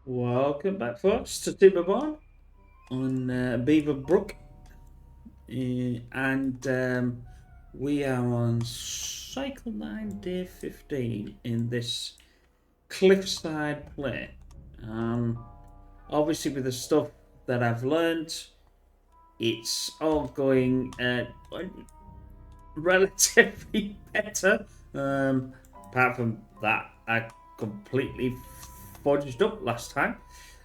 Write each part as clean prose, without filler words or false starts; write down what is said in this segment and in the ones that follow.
Welcome back, folks, to Timberborn on BeaverBrook, and we are on cycle 9, day 15 in this cliffside play. Um, Obviously, with the stuff that I've learned, it's all going relatively better. Apart from that, I completely fudged up last time.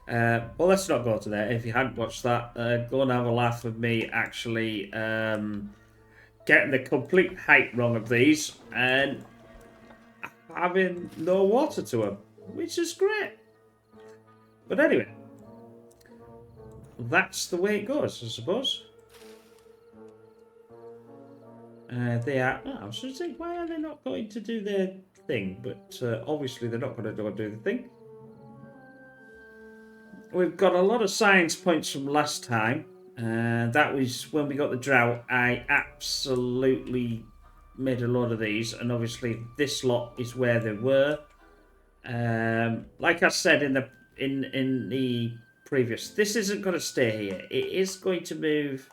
Well, let's not go to that. If you hadn't watched that, go and have a laugh with me actually getting the complete height wrong of these and having no water to them, which is great. But anyway, that's the way it goes, I suppose. They are. Oh, I was just saying, why are they not going to do their thing? But obviously, they're not going to do the thing. We've got a lot of science points from last time. That was when we got the drought. I absolutely made a lot of these, and obviously this lot is where they were. Like I said in the previous, this isn't going to stay here. It is going to move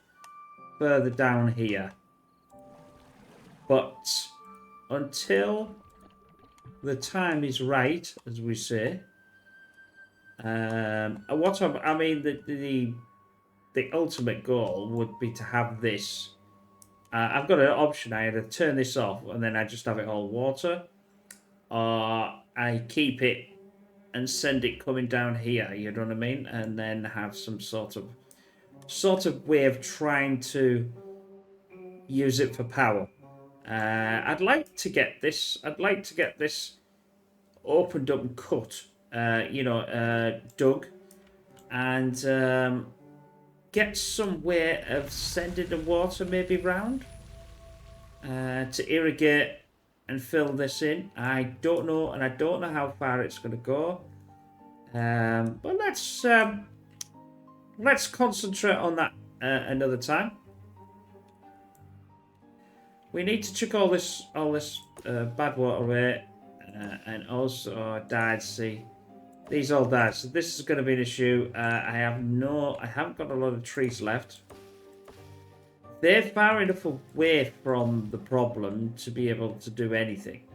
further down here, but until the time is right, as we say. I mean, the ultimate goal would be to have this. I've got an option. I either turn this off and then I just have it all water, or I keep it and send it coming down here. You know what I mean? And then have some sort of way of trying to use it for power. I'd like to get this. I'd like to get this opened up and cut. Dug, and get some way of sending the water maybe round to irrigate and fill this in. I don't know, and I don't know how far it's going to go. But let's concentrate on that another time. We need to chuck all this bad water away, and also died. See, these all died. So this is going to be an issue. I haven't got a lot of trees left. They're far enough away from the problem to be able to do anything.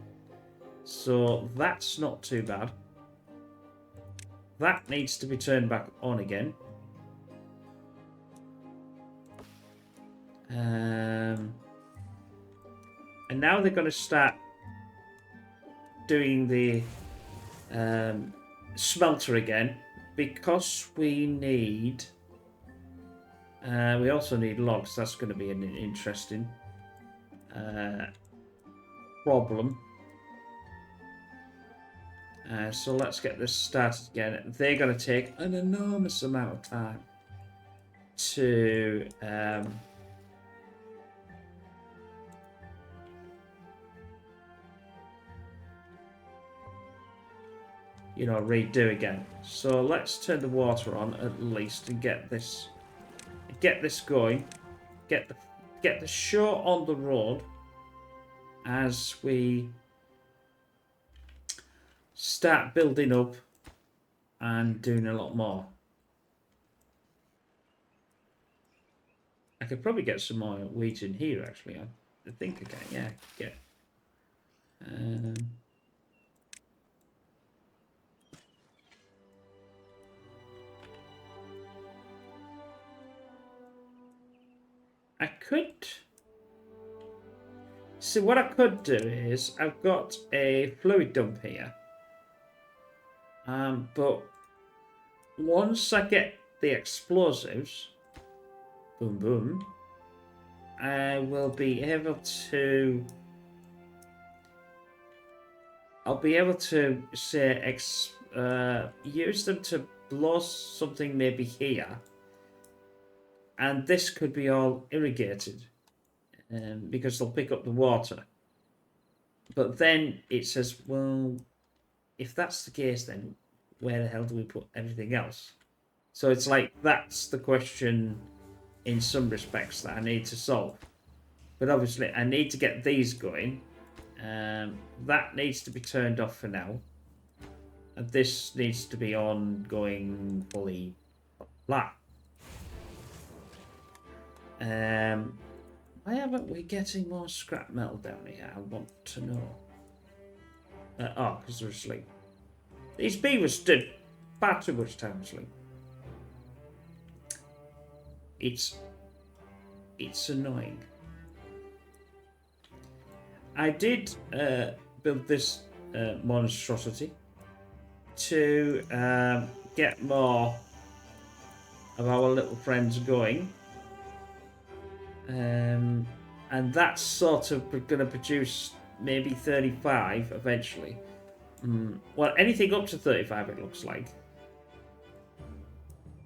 So that's not too bad. That needs to be turned back on again. And now they're going to start doing the smelter again, because we need. We also need logs. That's going to be an interesting problem. So let's get this started again. They're going to take an enormous amount of time to redo again. So let's turn the water on at least and get this going. Get the show on the road as we start building up and doing a lot more. I could probably get some more wheat in here, actually. I think I can, yeah. Get. I could. See, what I could do is I've got a fluid dump here. But once I get the explosives, boom, boom, I will be able to. I'll be able to say use them to blow something maybe here, and this could be all irrigated, because they'll pick up the water. But then it says, well, if that's the case, then where the hell do we put everything else? So it's like that's the question in some respects that I need to solve. But obviously I need to get these going. That needs to be turned off for now. And this needs to be on going fully flat. Why haven't we getting more scrap metal down here? I want to know. Because they're asleep. These beavers did far too much time asleep. It's annoying. I did build this monstrosity to get more of our little friends going. And that's sort of going to produce maybe 35 eventually. Well, anything up to 35 it looks like.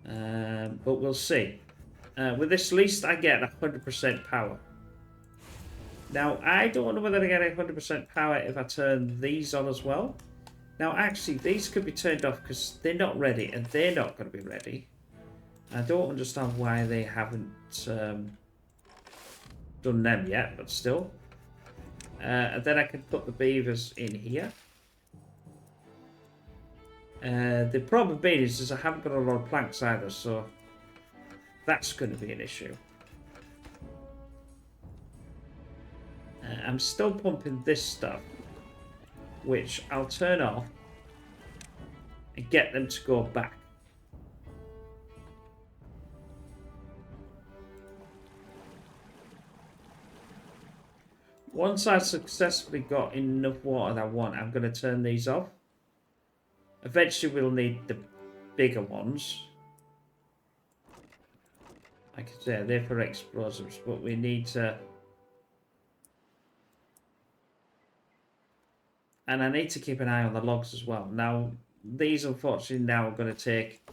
But we'll see. With this, at least I get 100% power. Now, I don't know whether I get 100% power if I turn these on as well. Now, actually, these could be turned off because they're not ready, and they're not going to be ready. I don't understand why they haven't done them yet, but still. And then I can put the beavers in here. The problem being is I haven't got a lot of planks either, so that's going to be an issue. I'm still pumping this stuff, which I'll turn off and get them to go back. Once I've successfully got enough water that I want, I'm going to turn these off. Eventually we'll need the bigger ones. Like I said, they're for explosives, but we need to... And I need to keep an eye on the logs as well. Now, these unfortunately now are going to take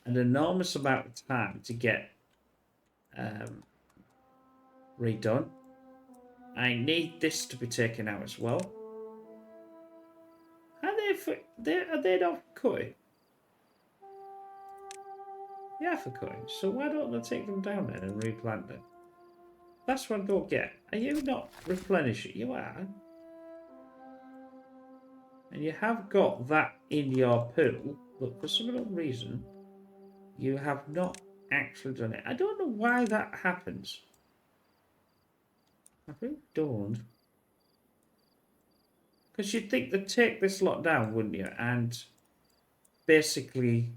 an enormous amount of time to get redone. I need this to be taken out as well. Are they not for cutting? Yeah, for cutting. So why don't they take them down then and replant them? That's what I don't get. Are you not replenishing? You are. And you have got that in your pool, but for some other reason, you have not actually done it. I don't know why that happens. I really don't. Because you'd think they'd take this lot down, wouldn't you? And basically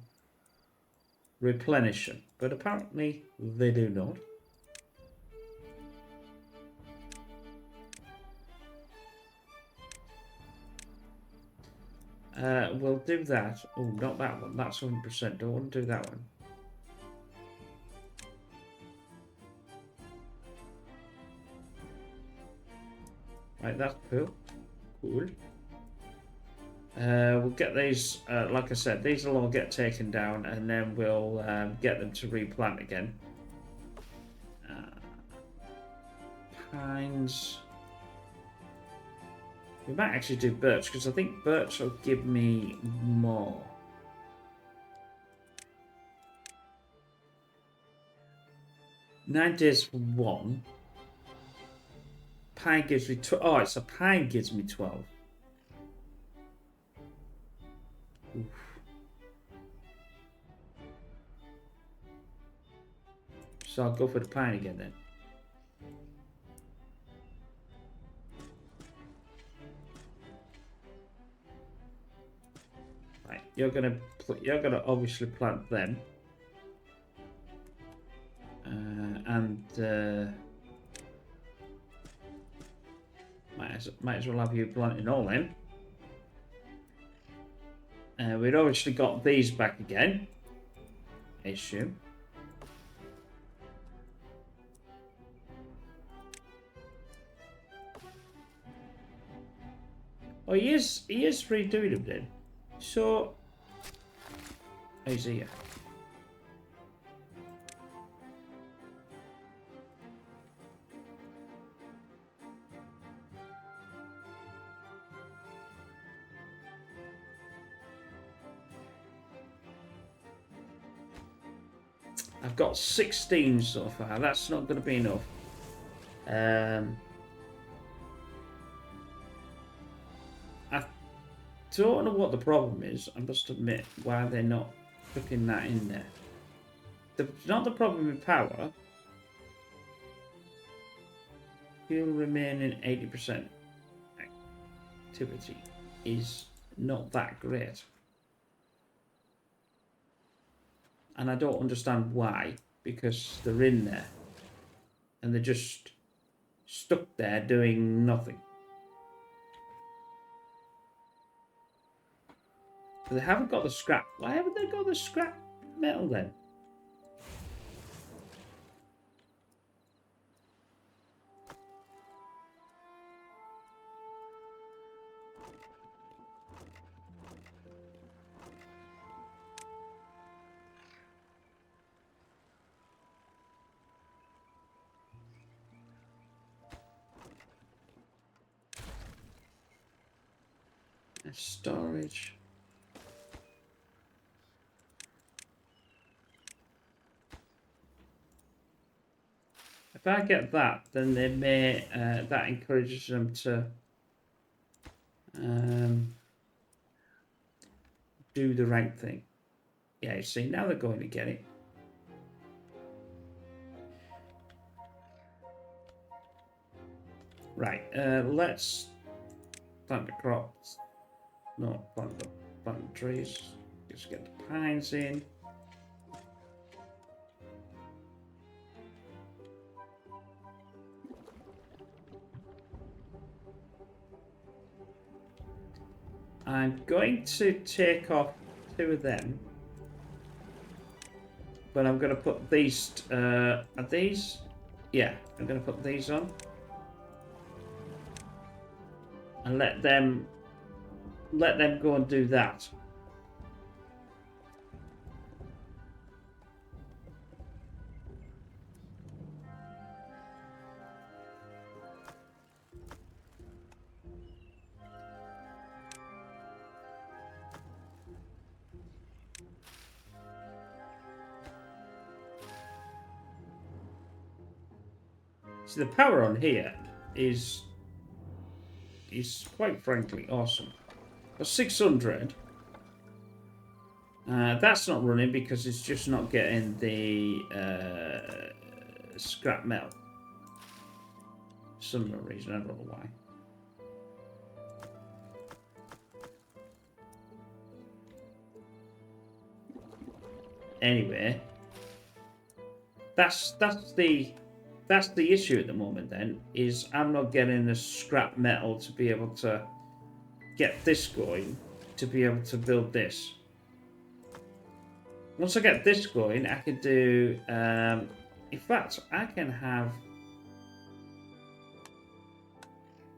replenish them. But apparently they do not. We'll do that. Oh, not that one. That's 100%. Don't want to do that one. Right, that's cool. Cool. We'll get these, like I said, these will all get taken down and then we'll get them to replant again. Pines. We might actually do birch because I think birch will give me more. Nine days for one. Pine gives me it's a pine gives me 12. Oof. So I'll go for the pine again then. Right, you're gonna obviously plant them, and might as well have you planting all them. We've obviously got these back again, I assume. Oh, he is redoing them then. So, he's here. I've got 16 so far. That's not going to be enough. don't know what the problem is, I must admit, why they're not putting that in there. Not the problem with power. Fuel remaining 80% activity is not that great. And I don't understand why, because they're in there. And they're just stuck there doing nothing. But they haven't got the scrap. Why haven't they got the scrap metal then? Storage. If I get that, then they may that encourages them to do the right thing. Yeah, you see, now they're going to get it. Right, let's plant the crops. No, plant the trees. Just get the pines in. I'm going to take off 2 of them. But I'm going to put these, are these? Yeah, I'm going to put these on. And let them go and do that. See, the power on here is quite frankly awesome. Got 600. That's not running because it's just not getting the scrap metal. For some reason, I don't know why. Anyway, that's the issue at the moment. Then is I'm not getting the scrap metal to be able to get this going to be able to build this. Once I get this going, I can do. In fact, I can have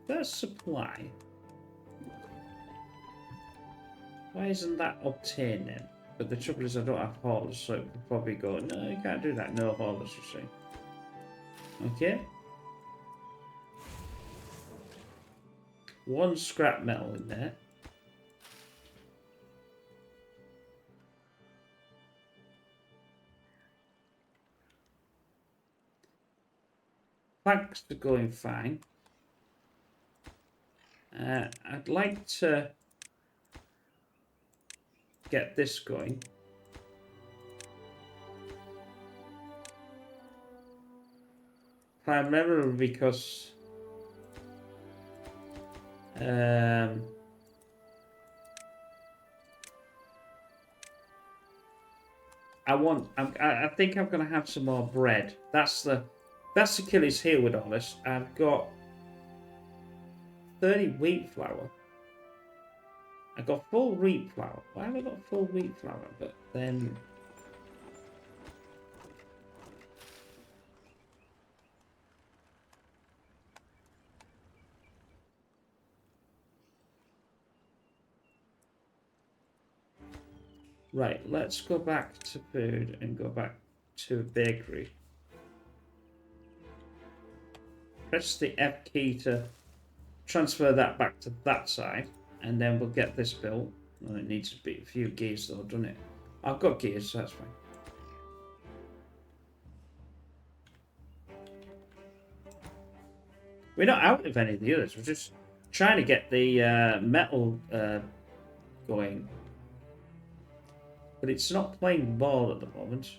first supply. Why isn't that obtaining? But the trouble is I don't have haulers, so it would probably go, no, you can't do that. No haulers, you see. Okay. 1 scrap metal in there. Planks are going fine. I'd like to get this going. Primarily because I think I'm going to have some more bread. That's the Achilles heel with all this. I've got 30 wheat flour. I got full wheat flour. Why have I got full wheat flour? But then right, let's go back to food and go back to a bakery. Press the F key to transfer that back to that side, and then we'll get this built. Well, it needs to be a few gears though, doesn't it? I've got gears, so that's fine. We're not out of any of the others. We're just trying to get the metal going. But it's not playing ball at the moment.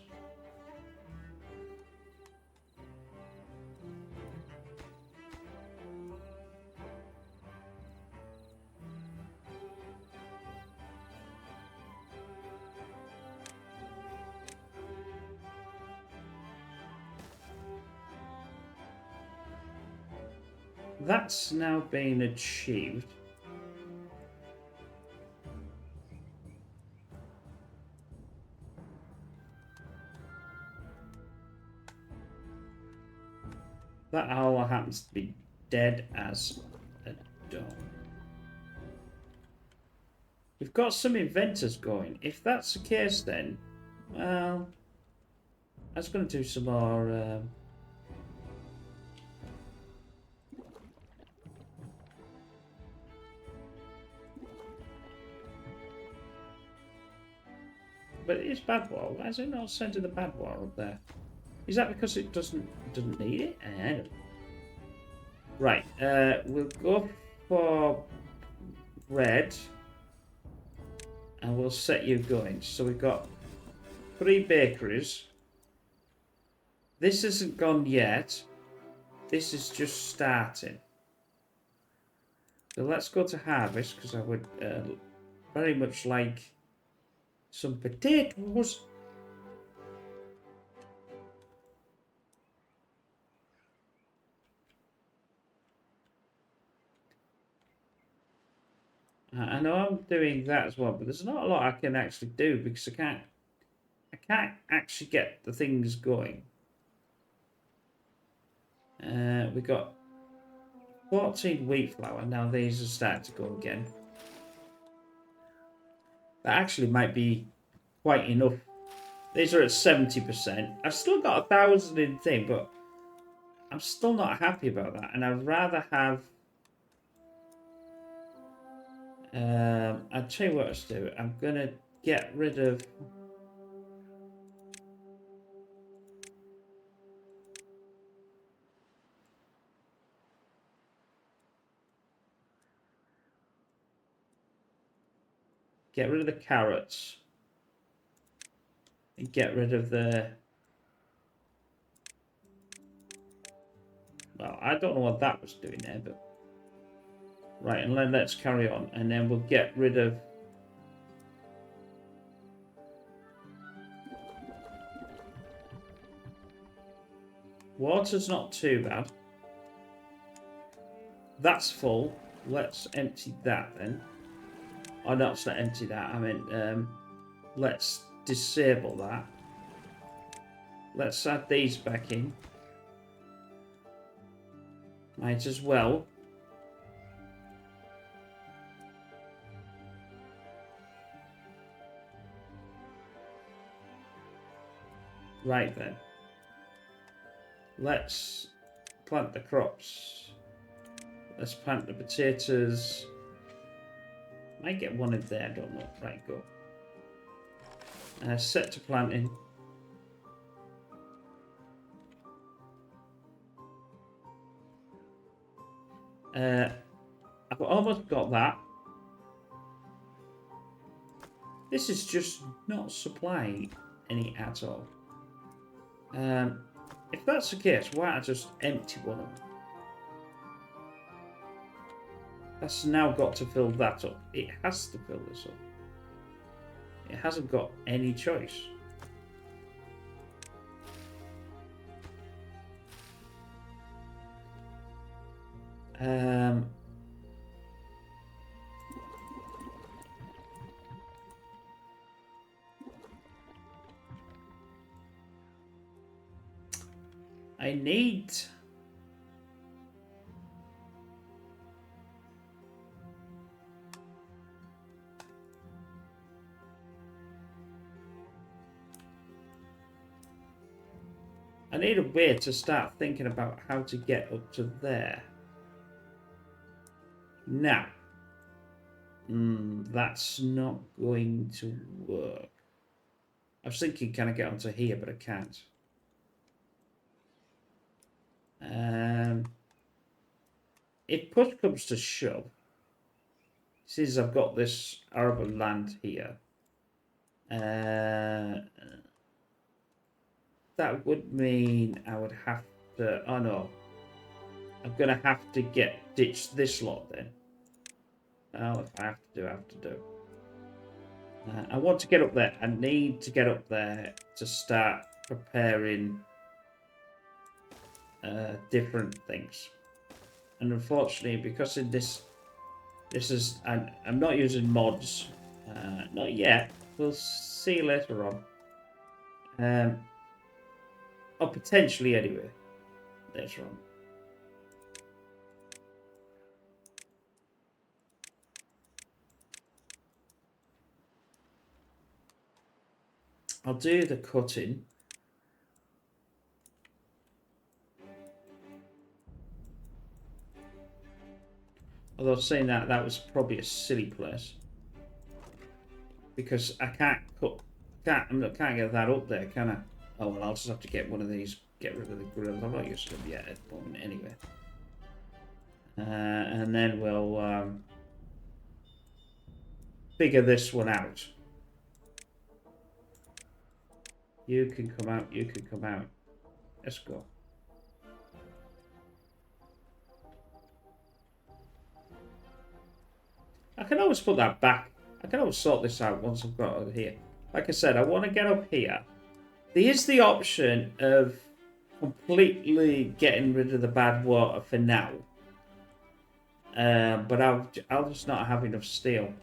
That's now been achieved. That owl happens to be dead as a dog. We've got some inventors going. If that's the case, then, well, I was going to do some more. But it is bad wall. Why is it not sending the bad wall up there? Is that because it doesn't need it? I don't know. Right. We'll go for red, and we'll set you going. So we've got 3 bakeries. This isn't gone yet. This is just starting. So let's go to harvest, because I would very much like some potatoes. I know I'm doing that as well, but there's not a lot I can actually do because I can't actually get the things going. We got 14 wheat flour. Now these are starting to go again. That actually might be quite enough. These are at 70%. I've still got 1,000 in thing, but I'm still not happy about that. And I'd rather have... I'll tell you what to do. I'm going to get rid of... Get rid of the carrots. And get rid of the... Well, I don't know what that was doing there, but... Right, and then let's carry on. And then we'll get rid of... Water's not too bad. That's full. Let's empty that then. Oh, no, let's not empty that. I mean, let's disable that. Let's add these back in. Might as well. Right then. Let's plant the crops. Let's plant the potatoes. Might get one in there, I don't know. Right, go. Set to planting. I've almost got that. This is just not supplying any at all. If that's the case, why don't I just empty one of them? That's now got to fill that up. It has to fill this up. It hasn't got any choice. I need... I need a way to start thinking about how to get up to there. Now, that's not going to work. I was thinking, can I get onto here, but I can't. If push comes to shove, since I've got this arable land here, that would mean I would have to. Oh no, I'm gonna have to ditch this lot then. Oh, if I have to do, I have to do. I want to get up there. I need to get up there to start preparing different things. And unfortunately, because in this is I'm not using mods, not yet. We'll see later on. Or potentially anyway, later on. I'll do the cutting. Although saying that was probably a silly place. Because I can't get that up there, can I? Oh well, I'll just have to get one of these, get rid of the grills. I'm not used to them yet at the moment anyway. And then we'll figure this one out. You can come out, you can come out. Let's go. I can always put that back. I can always sort this out once I've got it here. Like I said, I want to get up here. There is the option of completely getting rid of the bad water for now. But I'll just not have enough steel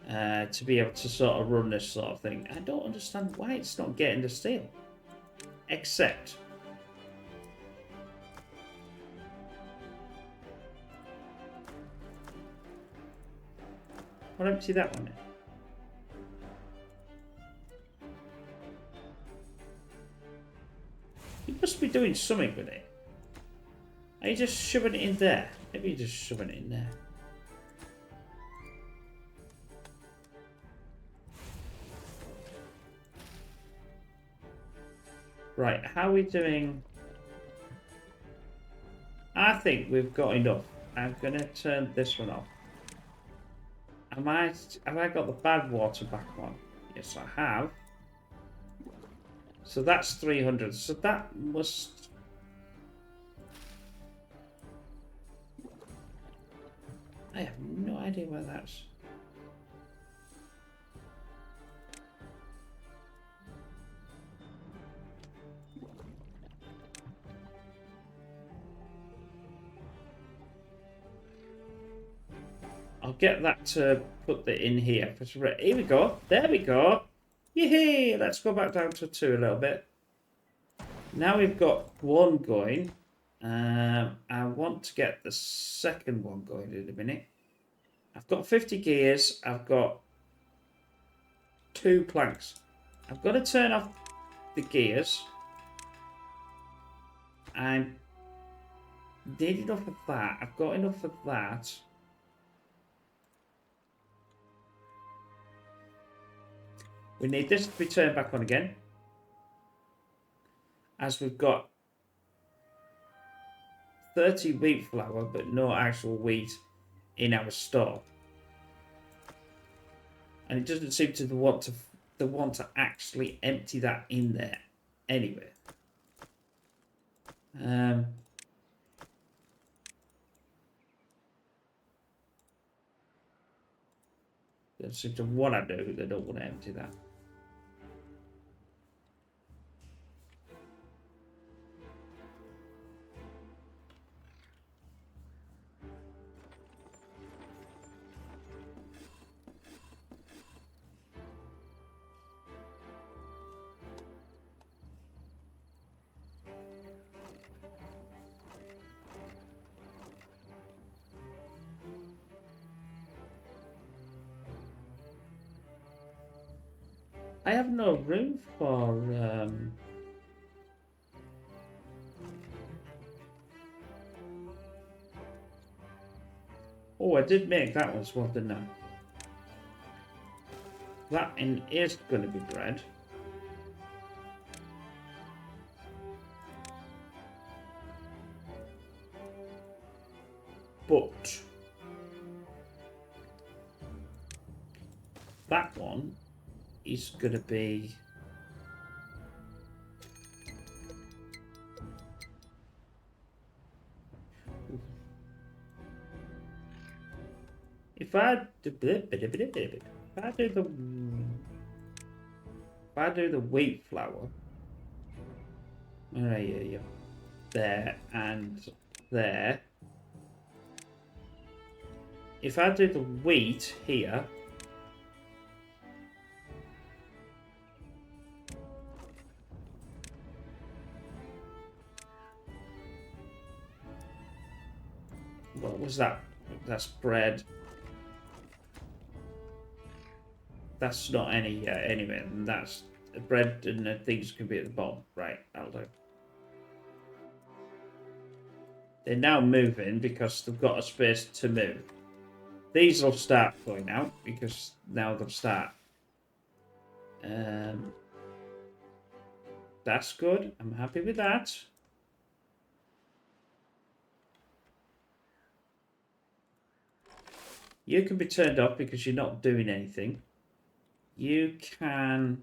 to be able to sort of run this sort of thing. I don't understand why it's not getting the steel. Except... I'll empty that one in. You must be doing something with it. Are you just shoving it in there? Maybe you're just shoving it in there. Right, how are we doing? I think we've got enough. I'm going to turn this one off. Have I got the bad water back on? Yes, I have. So that's 300. So that must... I have no idea where that's... I'll get that to put it in here. Here we go. There we go. Yay! Let's go back down to 2 a little bit. Now we've got 1 going. I want to get the second one going in a minute. I've got 50 gears. I've got 2 planks. I've got to turn off the gears. I need enough of that. I've got enough of that. We need this to be turned back on again. As we've got 30 wheat flour, but no actual wheat in our store. And it doesn't seem to want to actually empty that in there anyway. They seem to want to do, they don't want to empty that. I have no room for Oh, I did make that one swap, didn't I? That is going to be bread. But that one is going to be... If I do the wheat flour, there and there. If I do the wheat here, what was that? That's bread. That's not any anyway. That's bread and the things can be at the bottom. Right, that'll do. They're now moving because they've got a space to move. These will start going out because now they'll start. That's good. I'm happy with that. You can be turned off because you're not doing anything. You can...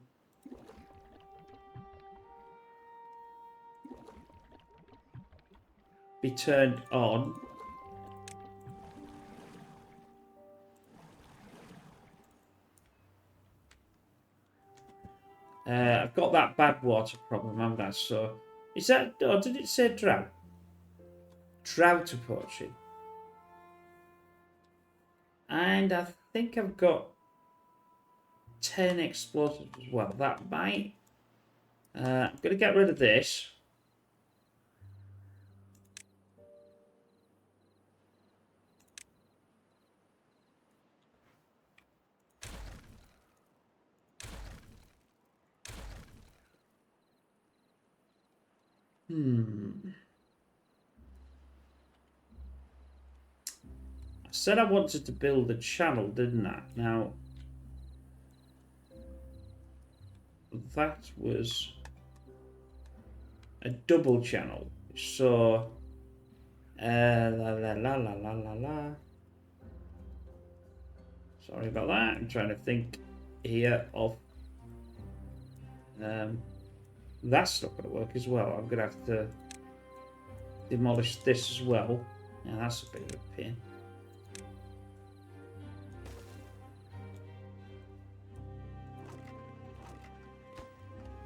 be turned on. I've got that bad water problem, haven't I? So, is that... or did it say drought? Drought approaching. And I think I've got 10 explosives as well. That might... I'm going to get rid of this. I said I wanted to build a channel, didn't I? Now, that was a double channel. So, la. Sorry about that. I'm trying to think here of... that's not going to work as well. I'm going to have to demolish this as well. Now that's a bit of a pain.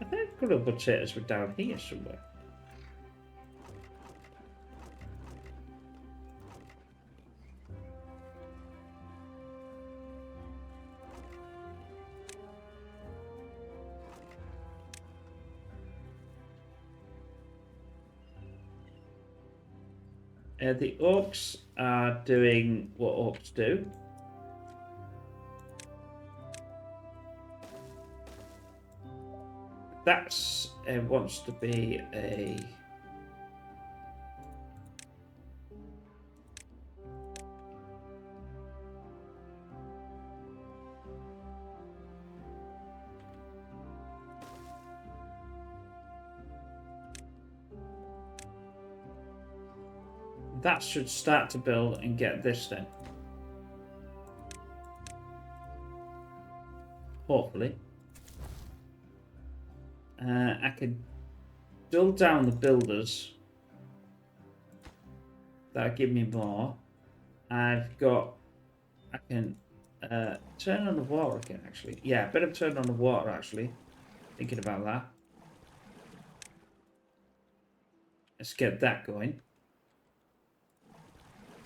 I think the potatoes were down here somewhere. The orcs are doing what orcs do. That's wants to be a... that should start to build and get this then. Hopefully. I can build down the builders. That'll give me more. I've got... I can turn on the water again, actually. Yeah, better turn on the water, actually. Thinking about that. Let's get that going.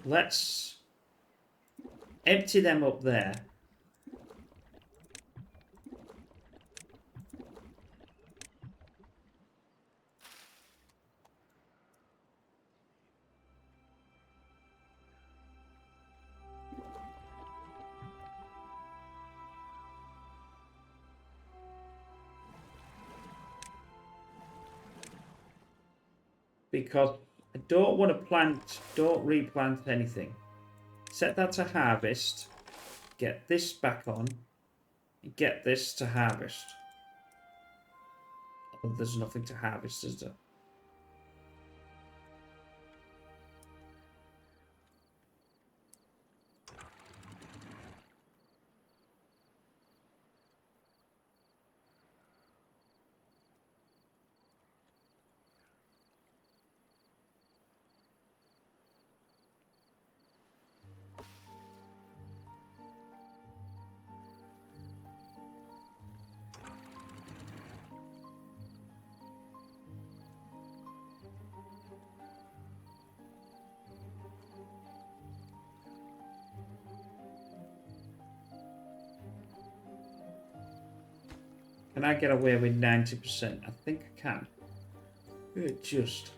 Let's empty them up there. Because I don't want to don't replant anything. Set that to harvest. Get this back on. Get this to harvest. Oh, there's nothing to harvest, is there? Can I get away with 90%? I think I can. Just.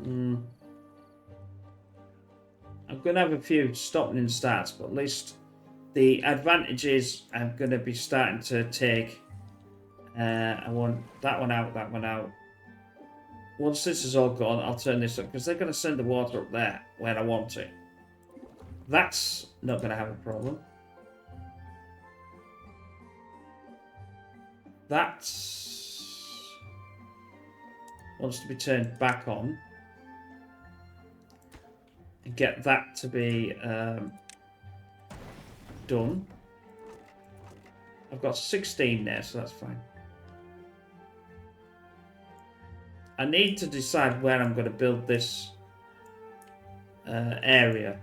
I'm going to have a few stopping and starts, but at least the advantages I'm going to be starting to take. I want that one out, that one out. Once this is all gone, I'll turn this up because they're going to send the water up there where I want it. That's not going to have a problem. That wants to be turned back on. And get that to be done. I've got 16 there, so that's fine. I need to decide where I'm going to build this area.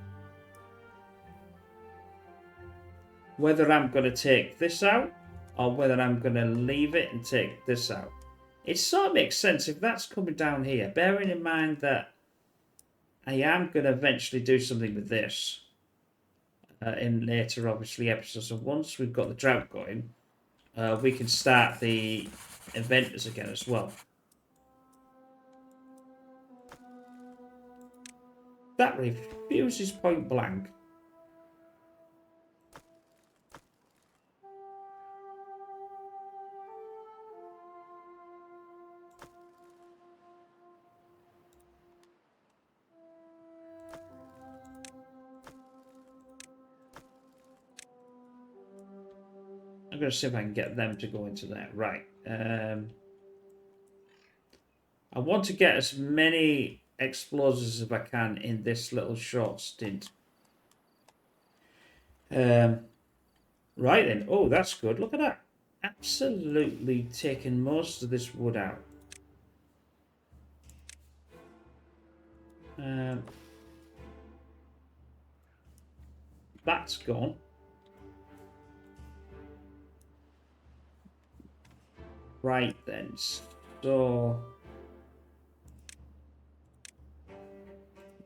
Whether I'm going to take this out or whether I'm going to leave it and take this out. It sort of makes sense if that's coming down here, bearing in mind that I am going to eventually do something with this in later, obviously, episodes. So once we've got the drought going, we can start the inventors again as well. That refuses point blank. I'm going to see if I can get them to go into there. Right. I want to get as many explosives as I can in this little short stint. Right then. Oh, that's good. Look at that. Absolutely taking most of this wood out. That's gone. Right then. So...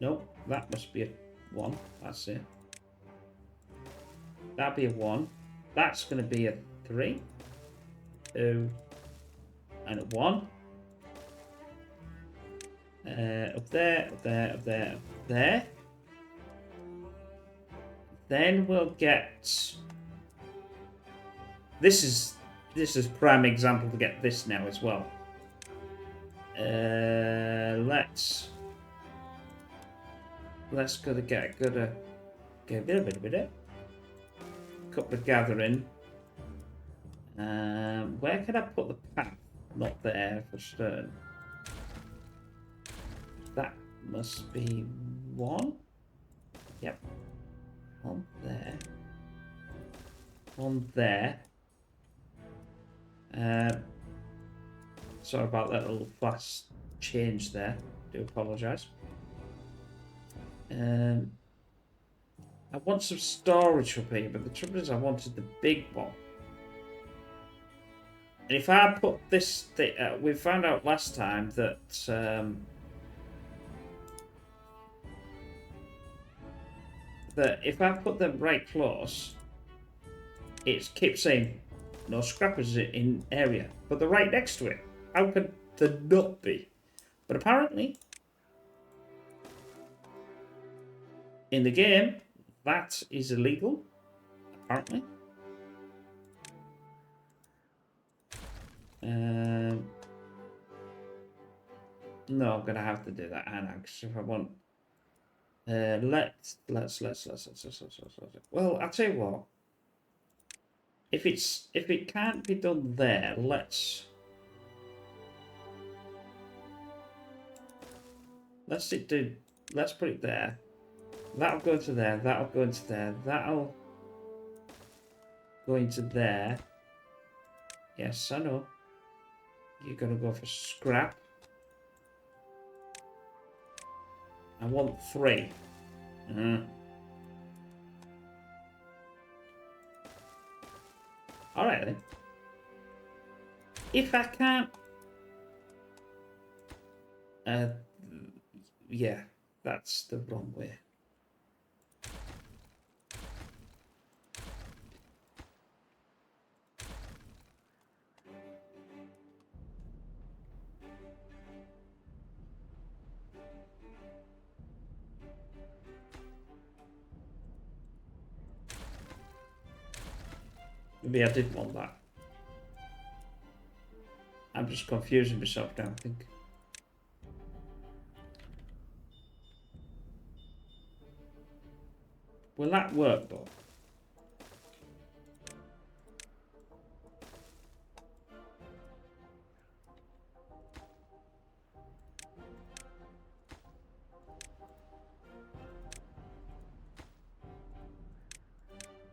Nope, that must be a 1. That's it. That'd be a 1. That's going to be a 3. 2. And a 1. Up there, up there, up there, up there. Then we'll get... This is prime example to get this now as well. Let's go to get a bit. Couple of gathering. Where can I put the path? Not there for stern. That must be 1. Yep. On there. On there. Sorry about that little fast change there. I do apologise. I want some storage up here, but the trouble is I wanted the big one. And if I put this... we found out last time that... that if I put them right close, it keeps saying no scrappers in area, but they're right next to it. How could there not be? But apparently, in the game, that is illegal. Apparently. No, I'm gonna have to do that, Annex, if I want. Let's. Well, I'll tell you what. If it can't be done there, let's put it there. That'll go into there. That'll go into there. That'll go into there. Yes, I know. You're gonna go for scrap. I want 3. Alright then. If I can't... yeah, that's the wrong way. Maybe I did want that. I'm just confusing myself now, I think. Will that work, though?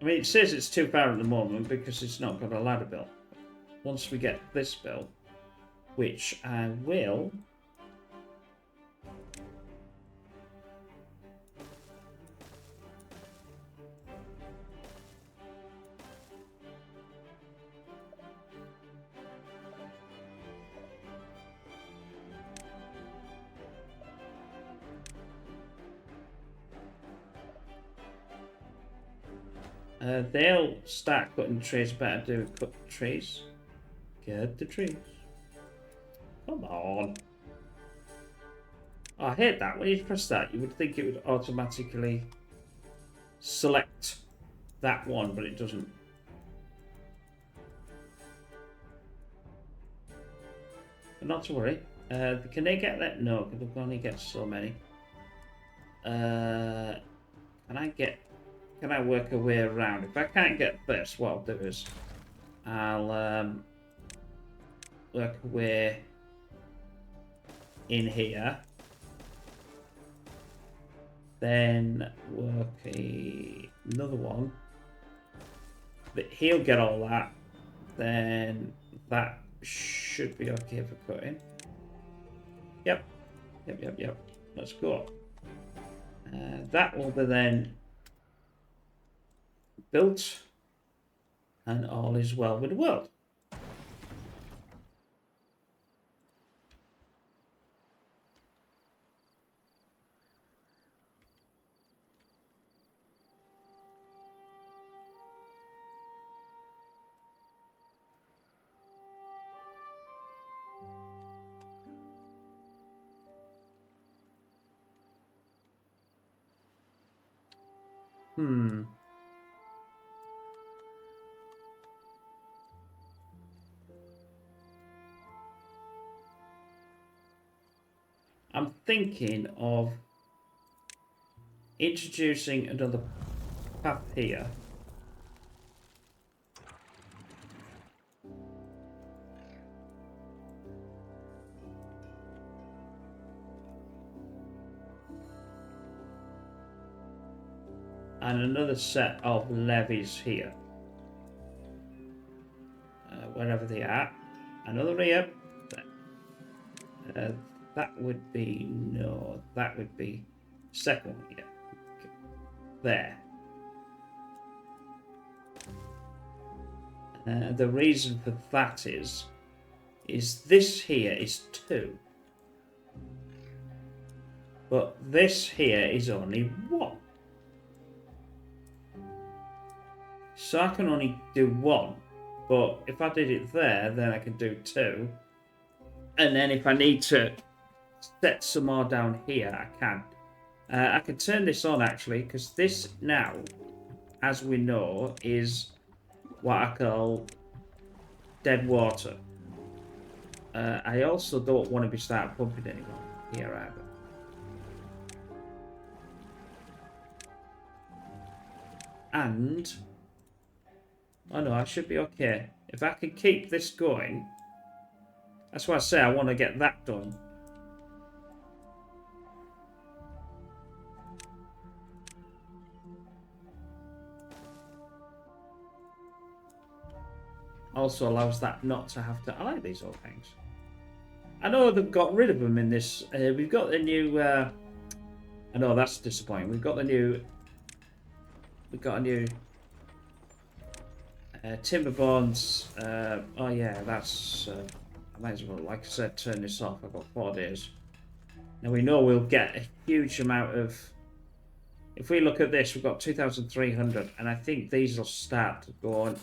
I mean, it says it's too far at the moment because it's not got a ladder built. Once we get this built, which I will... they'll start cutting trees. Better do cut the trees. Get the trees. Come on. Oh, I hate that. When you press that, you would think it would automatically select that one, but it doesn't. But not to worry. Can they get that? No, because we can only get so many. Can I work a way around? If I can't get this, what I'll do is I'll work a way in here. Then work another one. But he'll get all that. Then that should be okay for cutting. Yep. Let's go. That will be then built, and all is well with the world. I'm thinking of introducing another path here. And another set of levies here. Wherever they are. Another here. That would be... No, that would be... Second one here. Okay. There. The reason for that is this here is 2. But this here is only 1. So I can only do 1. But if I did it there, then I can do 2. And then if I need to set some more down here, I can. I can turn this on actually, because this now, as we know, is what I call dead water. I also don't want to be starting pumping anymore here either. And oh no, I should be okay. If I can keep this going, that's why I say I want to get that done. Also allows that not to have to... I like these old things. I know they've got rid of them in this. We've got the new... I know that's disappointing. We've got the new... We've got a new... timber bonds. Oh yeah, that's... I might as well, like I said, turn this off. I've got 4 days. Now we know we'll get a huge amount of... If we look at this, we've got 2,300. And I think these will start to go on...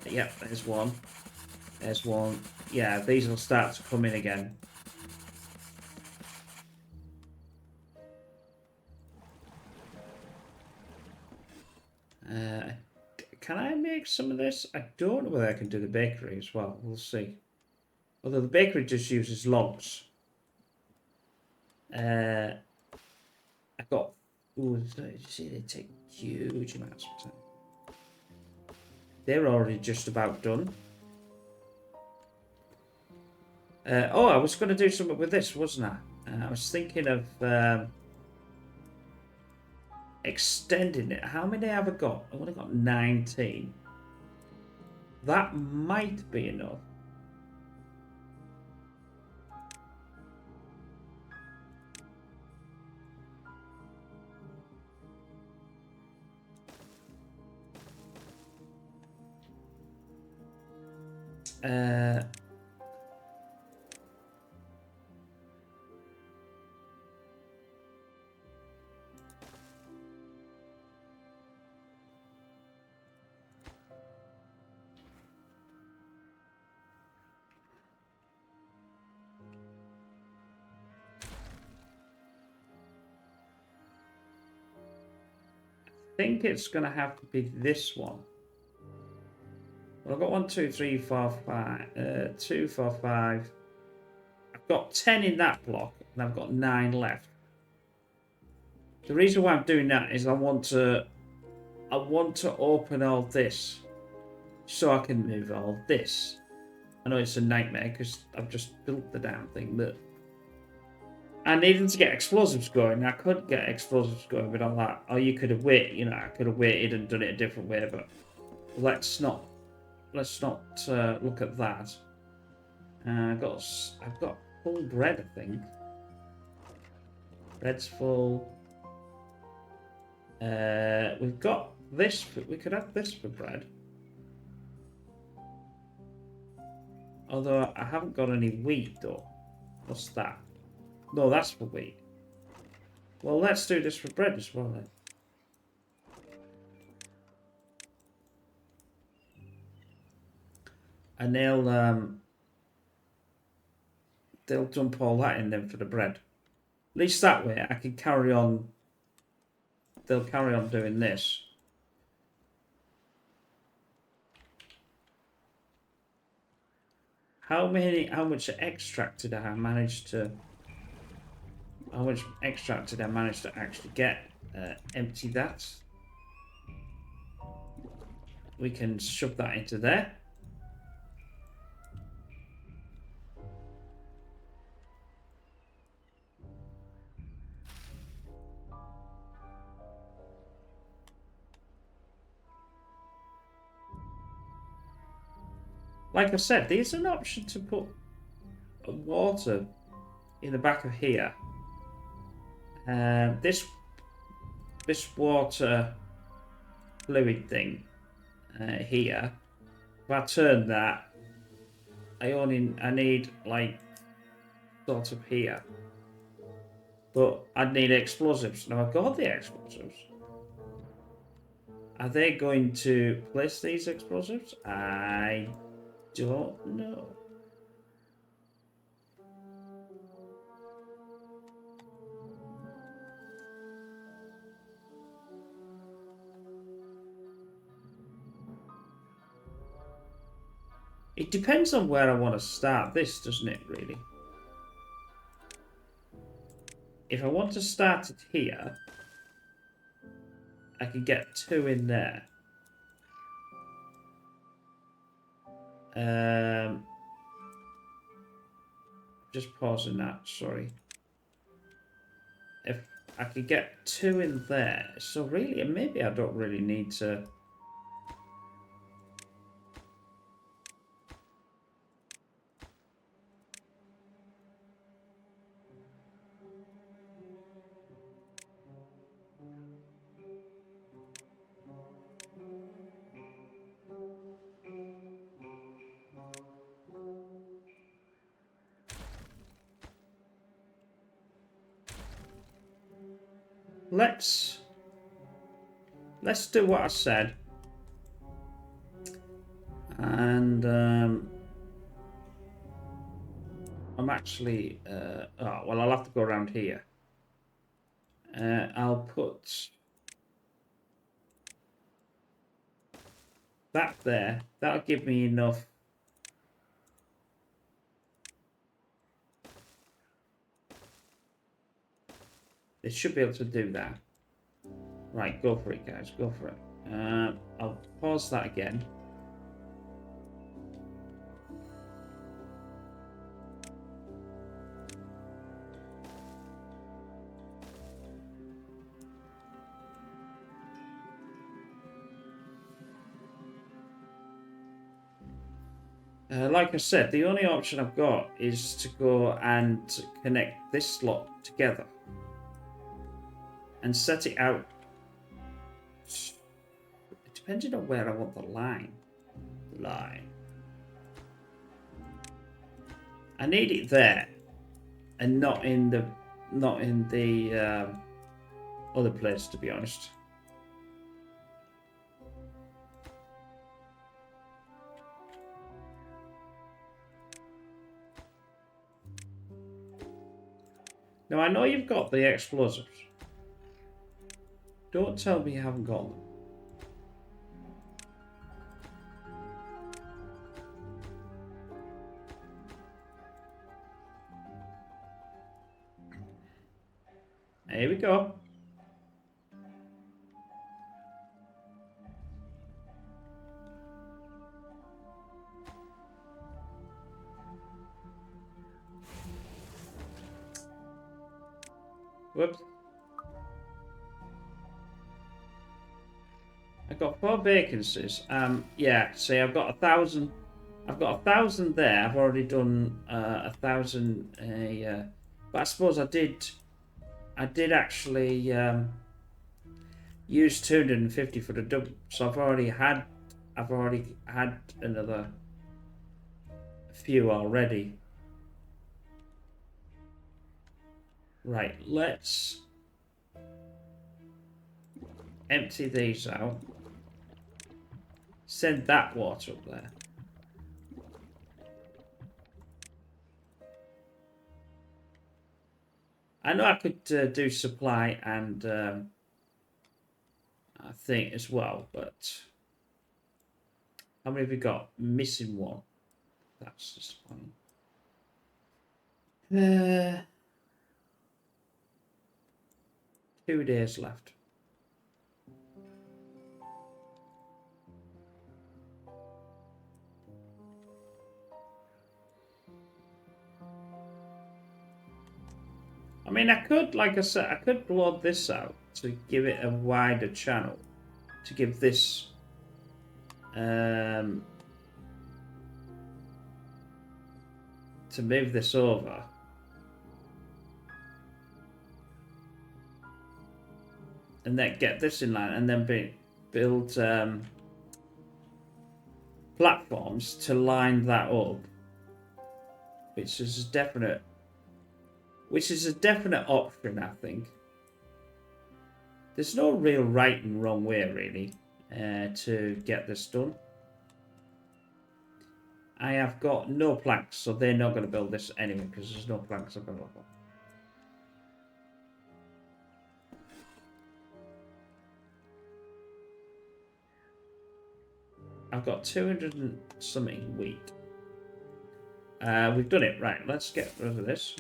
Yep, there's one. There's one. Yeah, these will start to come in again. can I make some of this? I don't know whether I can do the bakery as well. We'll see. Although the bakery just uses logs. I've got... Ooh, you see, they take huge amounts of time. They're already just about done. Oh, I was going to do something with this, wasn't I? I was thinking of extending it. How many have I got? I've only got 19. That might be enough. I think it's going to have to be this one. Well, I've got 1, 2, 3, 4, 5. 2, 4, 5. I've got 10 in that block, and I've got 9 left. The reason why I'm doing that is I want to open all this so I can move all this. I know it's a nightmare because I've just built the damn thing, but I needed to get explosives going. I could get explosives going with all that, or you could have waited. You know, I could have waited and done it a different way, but let's not look at that. I've got full bread, I think. Bread's full. We've got this. We could have this for bread. Although I haven't got any wheat though. What's that? No, that's for wheat. Well, let's do this for bread as well then. And they'll dump all that in then for the bread. At least that way I can carry on. They'll carry on doing this. How much extract did I manage to... How much extract did I manage to actually get? Empty that. We can shove that into there. Like I said, there's an option to put water in the back of here. This water fluid thing here. If I turn that, I need like sort of here. But I'd need explosives. Now I've got the explosives. Are they going to place these explosives? I don't know. It depends on where I want to start this, doesn't it, really? If I want to start it here, I can get 2 in there. Just pausing that, sorry. If I could get 2 in there, so really, maybe I don't really need to... Let's do what I said. And I'm actually oh well, I'll have to go around here. I'll put that there. That'll give me enough. It should be able to do that. Right, go for it, guys. Go for it. I'll pause that again. Like I said, the only option I've got is to go and connect this slot together and set it out. Depending on where I want the line. I need it there, and not in the other place, to be honest. Now I know you've got the explosives. Don't tell me you haven't got them. Here we go. Whoops. I've got 4 vacancies. Yeah, see, I've got 1,000. I've got 1,000 there. I've already done 1,000. But I suppose I did actually use 250 for the dump. So I've already had another few already. Right, let's empty these out. Send that water up there. I know I could do supply and I think as well, but how many have we got? Missing one. That's disappointing. 2 days left. I mean, I could, like I said, I could blow this out to give it a wider channel, to give this to move this over. And then get this in line, and then build platforms to line that up, which is a definite option, I think. There's no real right and wrong way, really, to get this done. I have got no planks, so they're not going to build this anyway, because there's no planks available. I've got 200 and something wheat. We've done it. Right, let's get rid of this.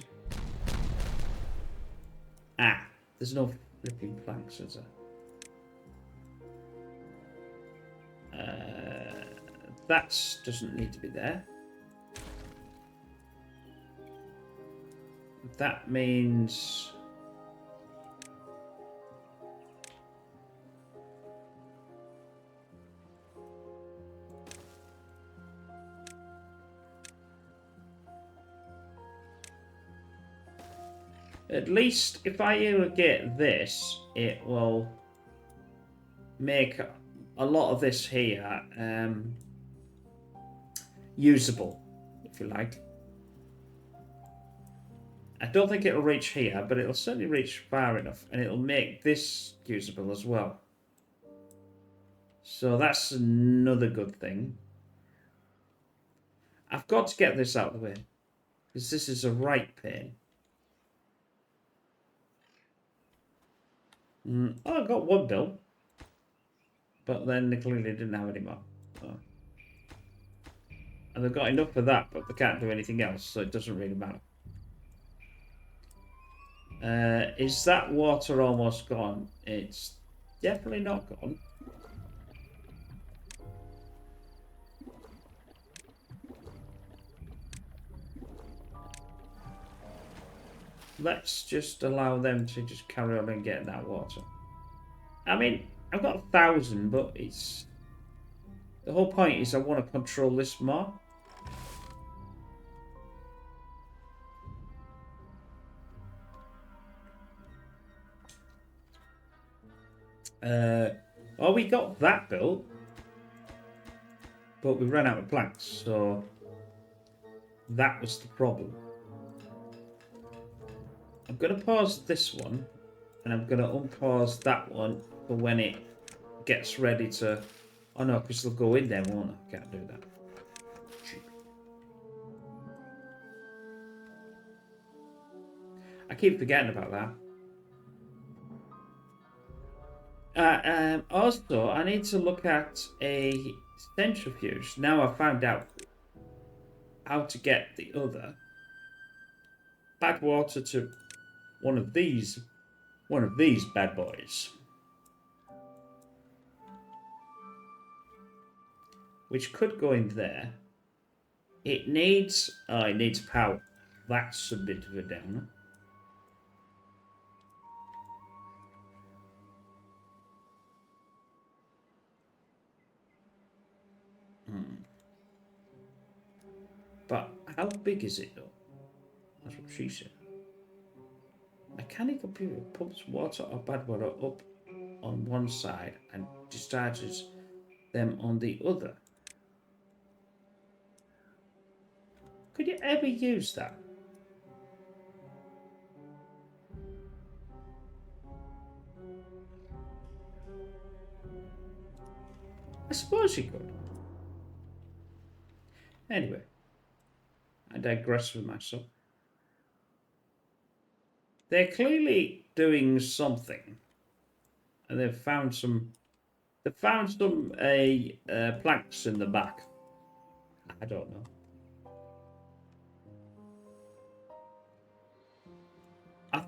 Ah, there's no flipping planks, is there? That doesn't need to be there. That means... At least if I irrigate this, it will make a lot of this here usable, if you like. I don't think it'll reach here, but it'll certainly reach far enough, and it'll make this usable as well. So that's another good thing. I've got to get this out of the way, because this is a right pain. Oh, I got one built, but then they clearly didn't have any more. Oh. And they've got enough of that, but they can't do anything else, so it doesn't really matter. Is that water almost gone? It's definitely not gone. Let's just allow them to just carry on and get that water. I mean, I've got 1,000, but it's... The whole point is I want to control this more. Oh, we got that built. But we ran out of planks, so... That was the problem. I'm going to pause this one, and I'm going to unpause that one for when it gets ready to... Oh no, because they'll go in there, won't they? Can't do that. I keep forgetting about that. Also, I need to look at a centrifuge. Now I've found out how to get the other bad water to one of these bad boys, which could go in there. It needs power. That's a bit of a downer. But how big is it though? That's what she said. Mechanical computer pumps water or bad water up on one side and discharges them on the other. Could you ever use that? I suppose you could. Anyway, I digress with myself. They're clearly doing something, and they've found some. They've found some planks in the back. I don't know. I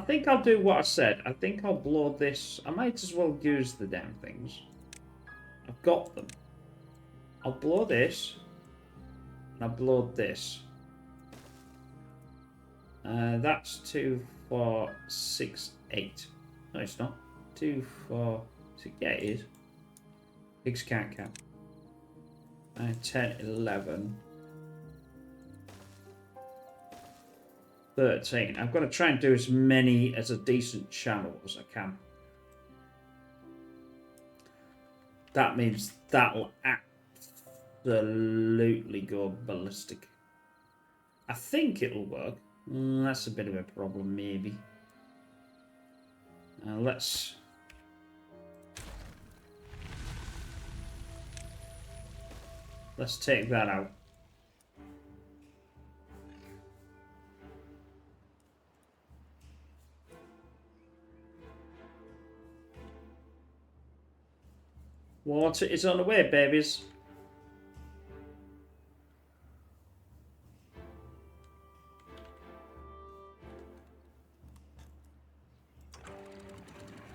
think I'll do what I said. I think I'll blow this. I might as well use the damn things. I've got them. I'll blow this. And I'll blow this. That's 2, 4, 6, 8. No, it's not. 2, 4, 6. Yeah, it is. Pigs can't count. 9, 10, 11. 13. I've got to try and do as many as a decent channel as I can. That means that'll absolutely go ballistic. I think it'll work. That's a bit of a problem, maybe. Let's take that out. Water is on the way, babies.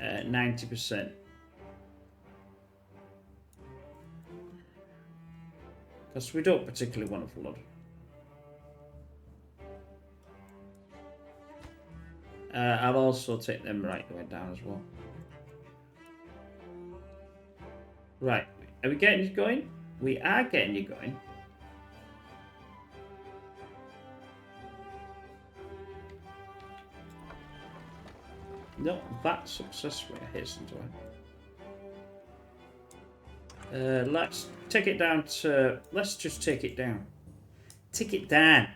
At 90%. Because we don't particularly want to flood. I'll also take them right the way down as well. Right, are we getting you going? We are getting you going. Not that successfully, I hasten to add. Let's take it down to... Let's just take it down. Take it down.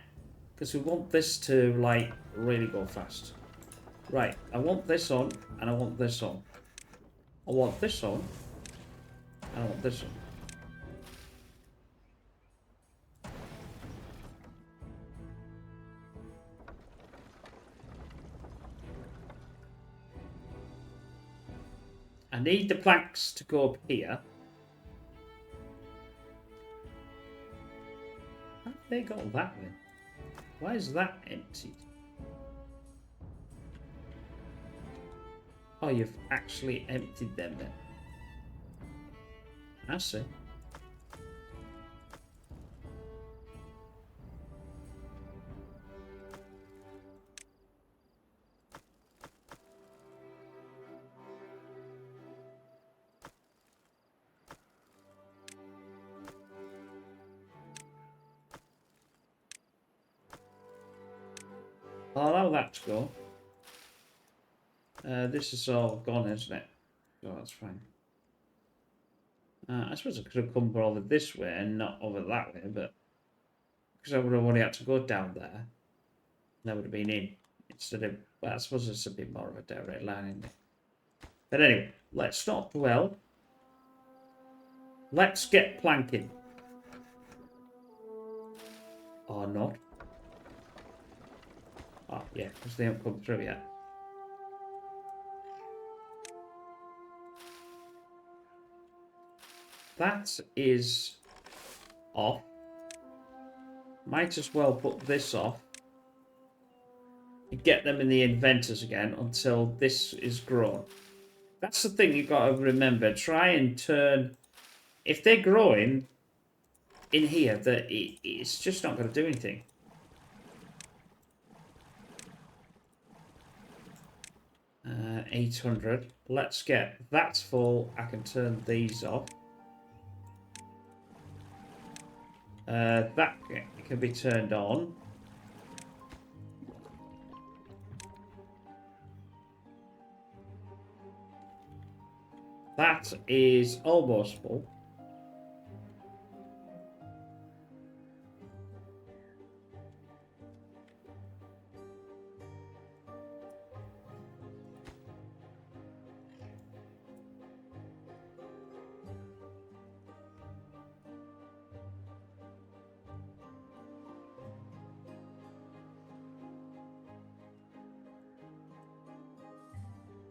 Because we want this to, like, really go fast. Right, I want this on, and I want this on. I want this on. I want this one. I need the planks to go up here. they got that then? Why is that empty? Oh, you've actually emptied them then. I see. I'll allow that to go. This is all gone, isn't it? Oh, that's fine. I suppose I could have come over this way and not over that way, but because I would have only had to go down there, that would have been in instead of. Well, I suppose it's a bit more of a direct line, isn't it? But anyway, let's not dwell. Let's get planking. Or not. Oh, yeah, because they haven't come through yet. That is off. Might as well put this off. And get them in the inventors again until this is grown. That's the thing you've got to remember. Try and turn... If they're growing in here, it's just not going to do anything. Uh, 800. Let's get... That's full. I can turn these off. That can be turned on. That is almost full.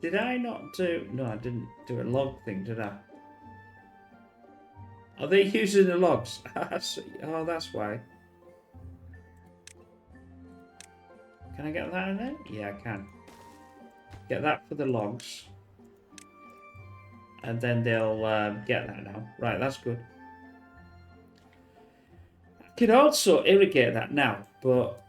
Did I not do... No, I didn't do a log thing, did I? Are they using the logs? Oh, that's why. Can I get that in there? Yeah, I can. Get that for the logs. And then they'll get that now. Right, that's good. I can also irrigate that now, but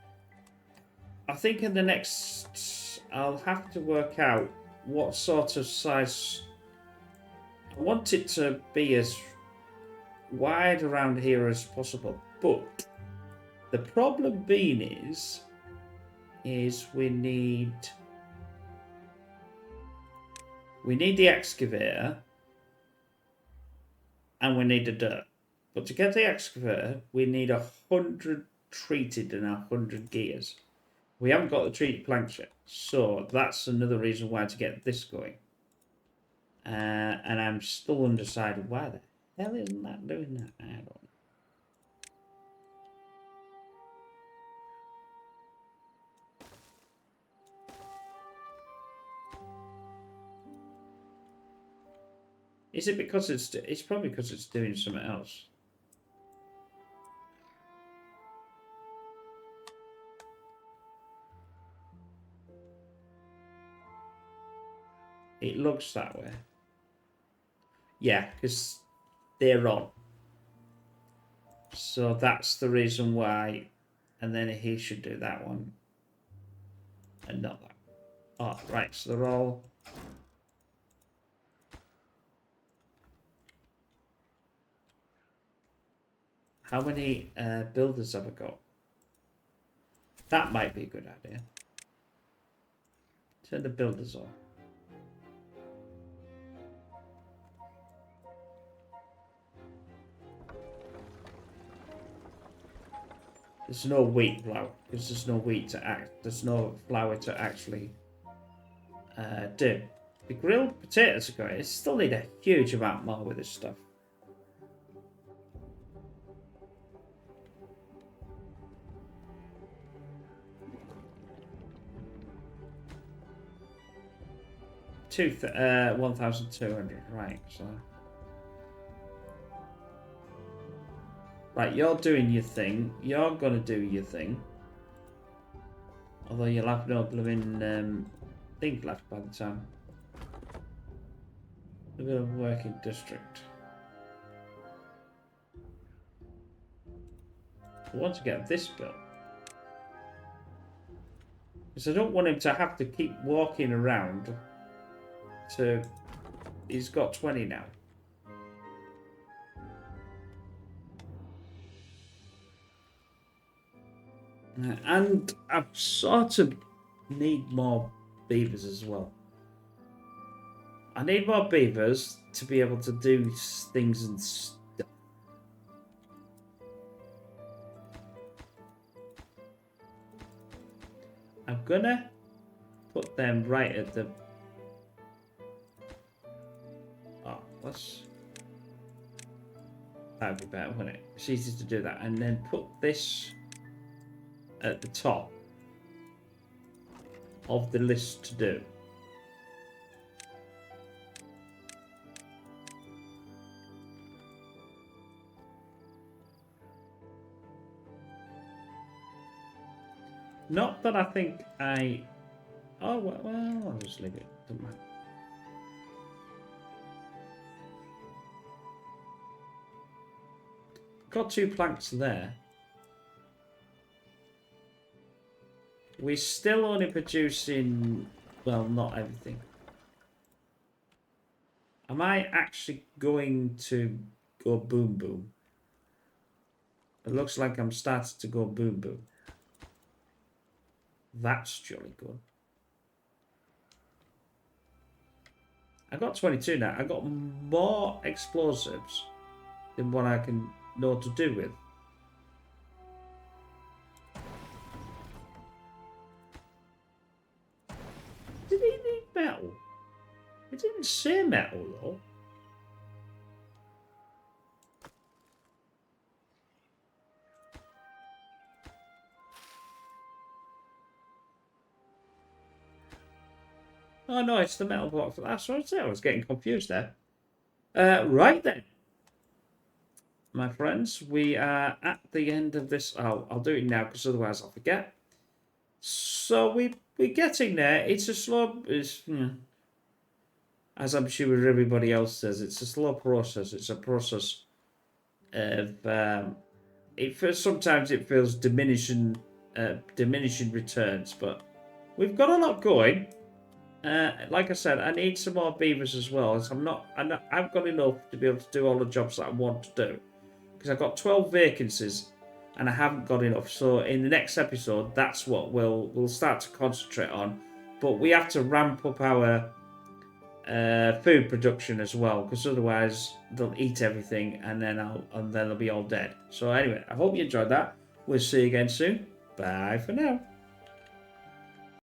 I think in the next... I'll have to work out what sort of size... I want it to be as wide around here as possible, but the problem being is we need the excavator and we need the dirt. But to get the excavator, we need 100 treated and 100 gears. We haven't got the treated planks yet, so that's another reason why to get this going. And I'm still undecided why the hell isn't that doing that? I don't know. Is it because it's probably because it's doing something else. It looks that way. Yeah, because they're on. So that's the reason why. And then he should do that one. And not that. Oh, right. So they're all... How many builders have I got? That might be a good idea. Turn the builders on. There's no wheat flour because there's no wheat to act. There's no flour to actually do. The grilled potatoes are great. I still need a huge amount more with this stuff. Two 1,200, right? So Right, you're doing your thing. You're gonna do your thing. Although you'll have no blooming thing left by the time. A bit of working district. I want to get this built. Because I don't want him to have to keep walking around to... He's got 20 now. And I sort of need more beavers as well. I need more beavers to be able to do things and stuff. I'm gonna put them right at the... Oh, let's... That would be better, wouldn't it? It's easy to do that. And then put this at the top of the list to do. Not that I think I... Oh, well, I'll just leave it. Doesn't matter. Got 2 planks there. We're still only producing... Well, not everything. Am I actually going to go boom boom? It looks like I'm starting to go boom boom. That's jolly good. I got 22 now. I got more explosives than what I can know to do with. Did he need metal? It didn't say metal though. Oh no, it's the metal block. That's what I said. I was getting confused there. Right then, my friends, we are at the end of this. Oh, I'll do it now because otherwise I'll forget. So we're getting there. It's a slow. As I'm sure everybody else says, it's a slow process. It's a process of. Sometimes it feels diminishing returns, but we've got a lot going. Like I said, I need some more beavers as well. So I've got enough to be able to do all the jobs that I want to do. Because I've got 12 vacancies and I haven't got enough. So in the next episode, that's what we'll start to concentrate on. But we have to ramp up our food production as well, because otherwise they'll eat everything and then they'll be all dead. So anyway, I hope you enjoyed that. We'll see you again soon. Bye for now.